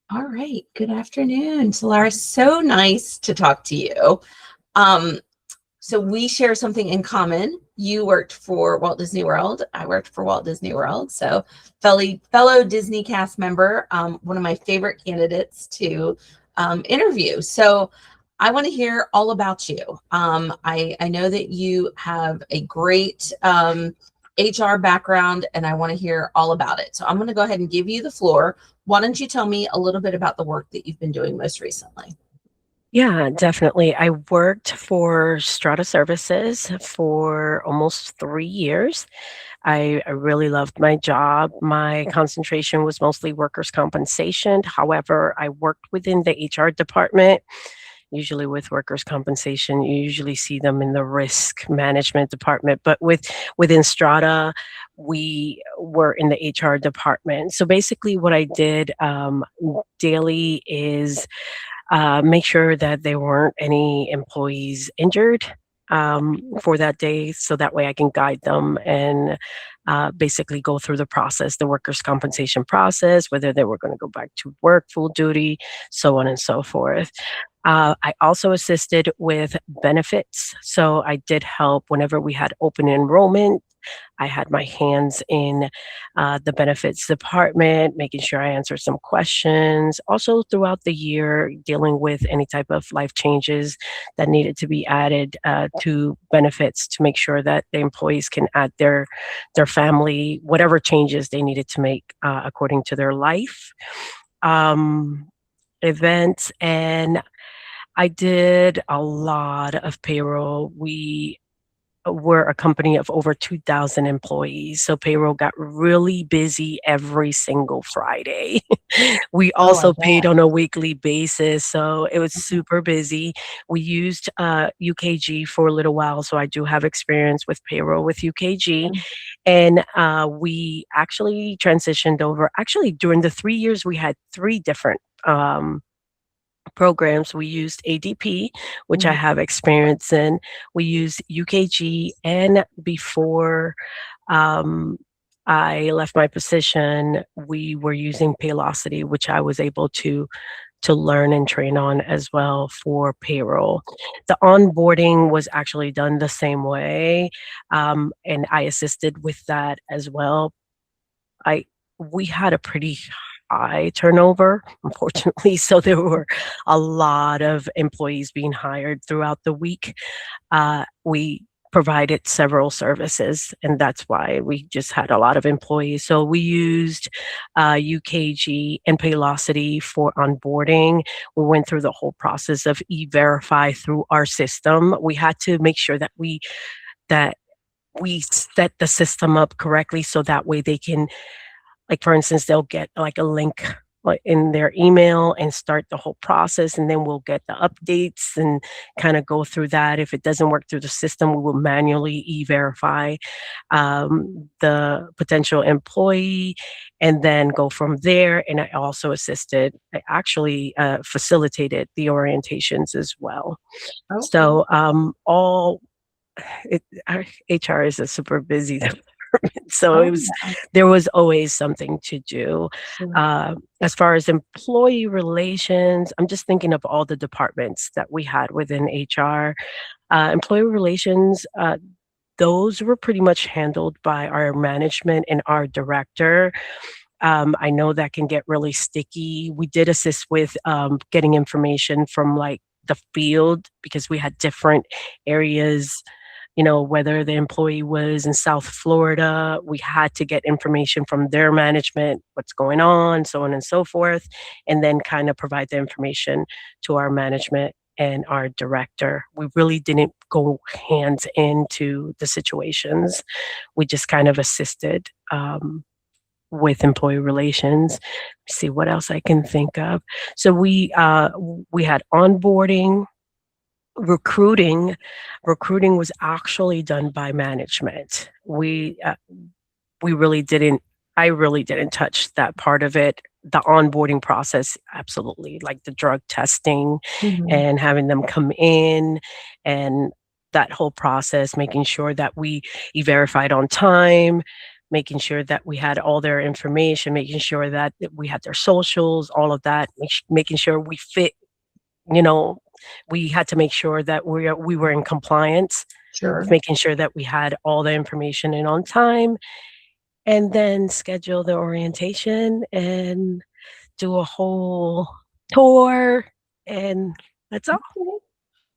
All right. Good afternoon, Solara. So nice to talk to you. Um, so we share something in common. You worked for Walt Disney World. I worked for Walt Disney World. So fellow Disney cast member, one of my favorite candidates to interview. So I want to hear all about you. I know that you have a great HR background, and I want to hear all about it. So I'm going to go ahead and give you the floor. Why don't you tell me a little bit about the work that you've been doing most recently? Yeah, definitely. I worked for Strata Services for almost 3 years. I really loved my job. My concentration was mostly workers' compensation. However, I worked within the HR department. Usually with workers' compensation, you usually see them in the risk management department, but within Strata, we were in the HR department. So basically, what I did daily is make sure that there weren't any employees injured for that day, so that way I can guide them and basically go through the process, the workers' compensation process, whether they were going to go back to work full duty, so on and so forth. I also assisted with benefits. So I did help whenever we had open enrollment. I had my hands in the benefits department, making sure I answered some questions. Also, throughout the year, dealing with any type of life changes that needed to be added to benefits to make sure that the employees can add their family, whatever changes they needed to make according to their life. Um, Events, and I did a lot of payroll. We were a company of over 2,000 employees, so payroll got really busy every single Friday. We Oh, I also paid bet. on a weekly basis, so it was super busy. We used UKG for a little while, so I do have experience with payroll with UKG. Mhm. And we actually transitioned over. Actually, during the 3 years, we had three different programs. We used ADP, which I Mhm. have experience in. We used UKG, and before um, I left my position, we were using Paylocity, which I was able to learn and train on as well for payroll. The onboarding was actually done the same way, and I assisted with that as well. I We had a pretty high turnover, unfortunately, so there were a lot of employees being hired throughout the week. We provided several services, and that's why we just had a lot of employees. So we used UKG and Paylocity for onboarding. We went through the whole process of e-verify through our system. We had to make sure that we set the system up correctly so that way they can, like, for instance, they'll get like a link like in their email and start the whole process, and then we'll get the updates and kind of go through that. If it doesn't work through the system, we will manually e-verify the potential employee and then go from there. And I actually facilitated the orientations as well. Okay. So all it, our HR is a super busy department, so Oh, yeah. there was always something to do. Sure. As far as employee relations, I'm just thinking of all the departments that we had within HR. Employee relations, those were pretty much handled by our management and our director. I know that can get really sticky. We did assist with getting information from like the field because we had different areas, whether the employee was in South Florida, we had to get information from their management, what's going on, so on and so forth, and then kind of provide the information to our management and our director. We really didn't go hands into the situations. We just kind of assisted with employee relations. See what else I can think of. So we had onboarding. Recruiting was actually done by management. We really didn't. I really didn't touch that part of it. The onboarding process, absolutely, like the drug testing Mhm. and having them come in, and that whole process, making sure that we e-verified on time, making sure that we had all their information, making sure that we had their socials, all of that, making sure we fit, you know, we had to make sure that we were in compliance with Sure. making sure that we had all the information in on time, and then schedule the orientation and do a whole tour, and that's all. Okay. Well,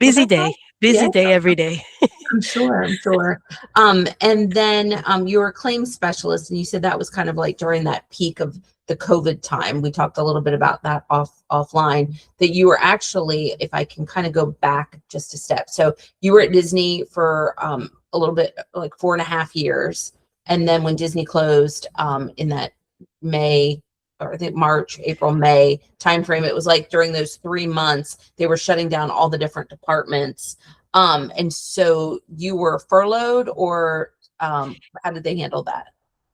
Busy that's day, all. Yeah, busy day every day. I'm sure. I'm sure. And then you were a claims specialist, and you said that was kind of like during that peak of the COVID time. We talked a little bit about that offline. That you were actually, if I can kind of go back just a step, so you were at Disney for a little bit, like 4.5 years, and then when Disney closed in that May, or I think March, April, May timeframe, it was like during those 3 months they were shutting down all the different departments. And so you were furloughed, or how did they handle that?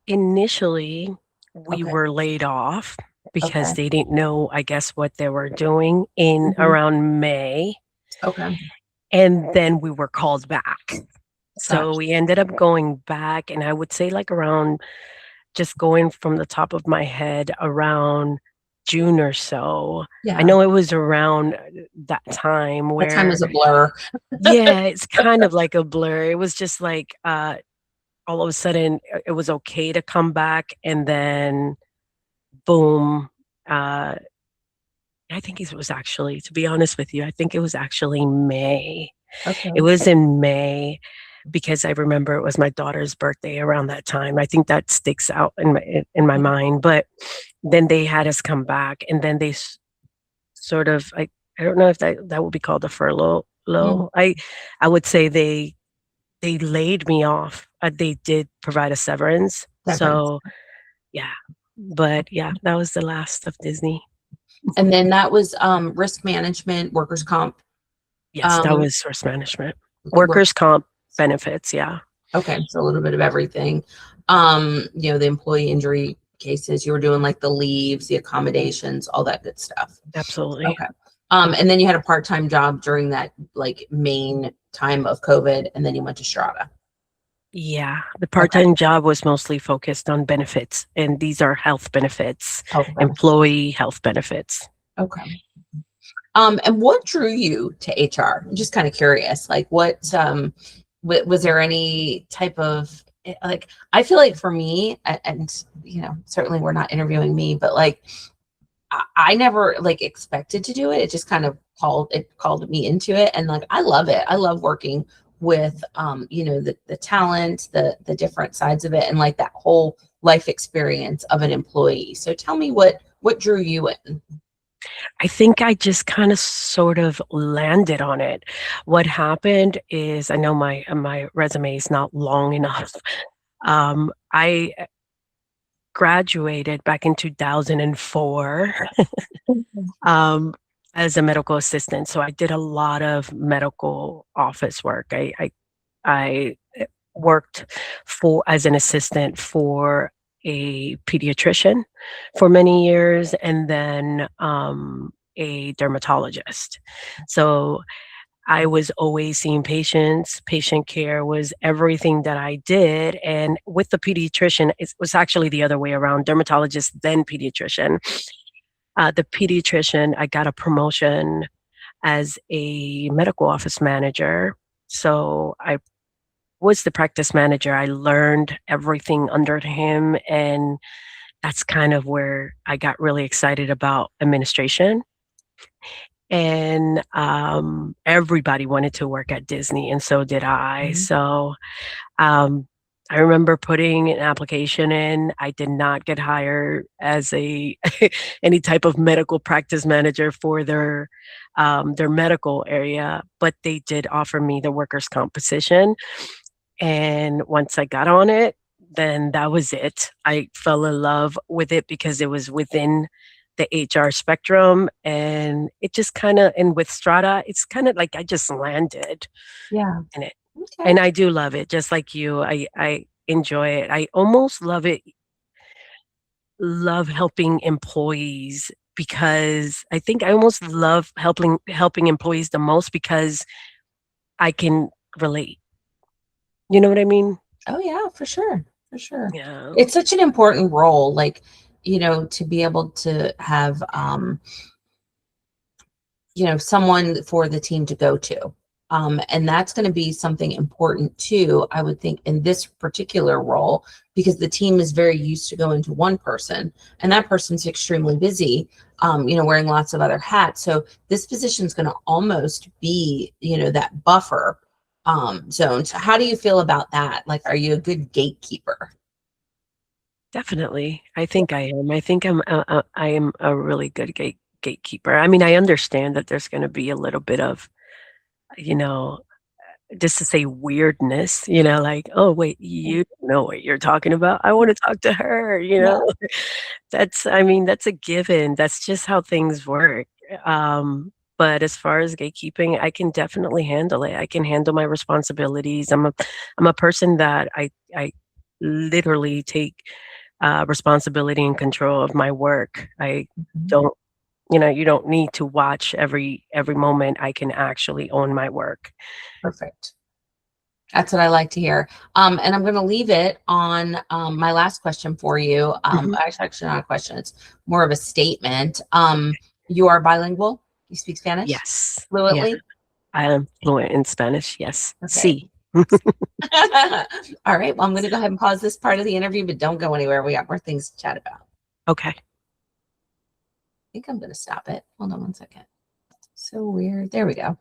Initially, we Okay. were laid off because Okay. they didn't know, I guess, what they were doing in Mhm. around May, Okay. and then we were called back. So Gotcha. we ended up going back, and I would say like around, just going from the top of my head, around June or so. I Yeah. know it was around that time That time was where, a blur. yeah, it's kind of like a blur. It was just like, all of a sudden, it was okay to come back, and then boom, uh, I think it was actually, to be honest with you, I think it was actually May. It Okay. was in May, because I remember it was my daughter's birthday around that time. I think that sticks out in my Yeah. mind. But then they had us come back, and then they sort of, I don't know if that would be called a furlough. Mm, I would say they laid me off. They did provide a severance. severance. So yeah, but yeah, that was the last of Disney. And then that was risk management, workers' comp. Yes, that Um, was source management, work. workers comp benefits. Yeah, Okay, so a little bit of everything. The employee injury cases, you were doing like the leaves, the accommodations, all that good stuff. absolutely. Okay. And then you had a part-time job during that like main time of COVID, and then you went to Strata. Yeah, the Okay. part-time job was mostly focused on benefits, and these are health benefits, Health benefits. employee health benefits. Okay. And what drew you to HR? I'm just kind of curious. Like, was there any type of like? I feel like for me, and certainly we're not interviewing me, but like, I never like expected to do it. It just kind of called me into it, and like, I love it. I love working with the talent, the different sides of it, and like that whole life experience of an employee. So tell me what drew you in. I think I just kind of sort of landed on it. What happened is, I know my resume is not long enough. I graduated back in 2004, um, as a medical assistant. So I did a lot of medical office work. I worked for as an assistant for a pediatrician for many years, and then a dermatologist. So I was always seeing patients. Patient care was everything that I did. And with the pediatrician, it was actually the other way around, dermatologist, then pediatrician. The pediatrician, I got a promotion as a medical office manager. So I was the practice manager. I learned everything under him. And that's kind of where I got really excited about administration. And everybody wanted to work at Disney, and so did I. Mhm. So um, I remember putting an application in. I did not get hired as a any type of medical practice manager for their medical area, but they did offer me the workers' comp position. And once I got on it, then that was it. I fell in love with it because it was within the HR spectrum, and it just kind of, and with Strata, it's kind of like I just landed Yeah. in it. Okay. And I do love it, just like you. I enjoy it. I almost love it, love helping employees, because I think I almost love helping employees the most because I can relate. You know what I mean? Oh yeah, for sure. For sure. Yeah. It's such an important role, like, to be able to have, someone for the team to go to. And that's going to be something important too, I would think, in this particular role, because the team is very used to going to one person, and that person's extremely busy, wearing lots of other hats. So this position is going to almost be, that buffer zone. So how do you feel about that? Like, are you a good gatekeeper? Definitely. I think I am. I think I am a really good gatekeeper. I mean, I understand that there's going to be a little bit of, you know, just to say weirdness, like, oh, wait, you don't know what you're talking about. I want to talk to her, Yeah. I mean, that's a given. That's just how things work. But as far as gatekeeping, I can definitely handle it. I can handle my responsibilities. I'm a person that I literally take responsibility and control of my work. I Mhm. don't, you don't need to watch every moment. I can actually own my work. Perfect. That's what I like to hear. And I'm going to leave it on my last question for you. Mhm. Actually, not a question, it's more of a statement. You are bilingual? You speak Spanish Yes. Yeah. fluently? I am fluent in Spanish. Yes. Okay. See. All right. Well, I'm going to go ahead and pause this part of the interview, but don't go anywhere. We got more things to chat about. I Okay. think I'm going to stop it. Hold on one second. So weird. There we go.